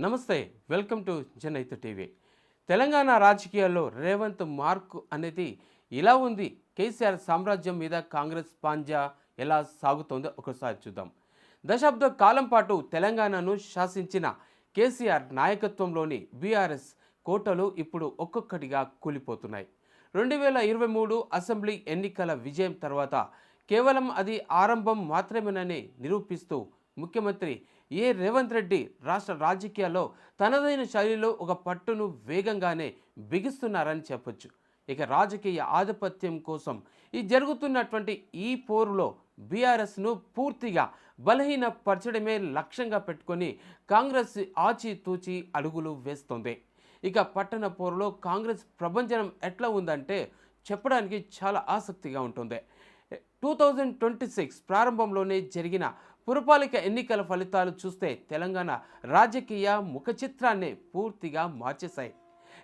నమస్తే, welcome to జనైతు TV. Telangana రాజకీయాల్లో Revanth mark అనేది ఇలా ఉంది. కేసీఆర్ సామ్రాజ్యం మీద కాంగ్రెస్ పాంజా ఎలా సాగుతోందో ఒకసారి చూద్దాం. దశాబ్ద కాలం పాటు తెలంగాణను శాసించిన కేసీఆర్ నాయకత్వంలోని బీఆర్ఎస్ కోటలు ఇప్పుడు ఒక్కొక్కటిగా కూలిపోతున్నాయి. 2023 అసెంబ్లీ ఎన్నికల విజయం తర్వాత కేవలం అది ఆరంభం మాత్రమేనని నిరూపిస్తూ ముఖ్యమంత్రి రేవంత్ రెడ్డి రాష్ట్ర రాజకీయాల్లో తనదైన శైలిలో ఒక పట్టును వేగంగానే బిగిస్తున్నారని చెప్పొచ్చు. ఇక రాజకీయ ఆధిపత్యం కోసం జరుగుతున్నటువంటి ఈ పోరులో బీఆర్ఎస్ను పూర్తిగా బలహీనపరచడమే లక్ష్యంగా పెట్టుకొని కాంగ్రెస్ ఆచితూచి అడుగులు వేస్తోంది. ఇక పట్టణ పోరులో కాంగ్రెస్ ప్రభంజనం ఎట్లా ఉందంటే చెప్పడానికి చాలా ఆసక్తిగా ఉంటుంది. 2026 ప్రారంభంలోనే జరిగిన పురపాలిక ఎన్నికల ఫలితాలు చూస్తే తెలంగాణ రాజకీయ ముఖ చిత్రాన్ని పూర్తిగా మార్చేశాయి.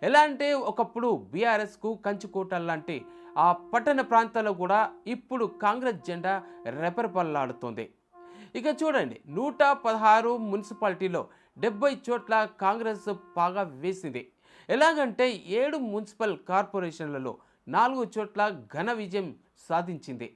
ఎలా అంటే ఒకప్పుడు బీఆర్ఎస్కు కంచుకోటల్లాంటి ఆ పట్టణ ప్రాంతాల్లో కూడా ఇప్పుడు కాంగ్రెస్ జెండా రెపరెపల్లాడుతోంది. ఇక చూడండి, 116 మున్సిపాలిటీలో 70 చోట్ల కాంగ్రెస్ బాగా వేసింది. ఎలాగంటే 7 మున్సిపల్ కార్పొరేషన్లలో 4 చోట్ల ఘన విజయం సాధించింది.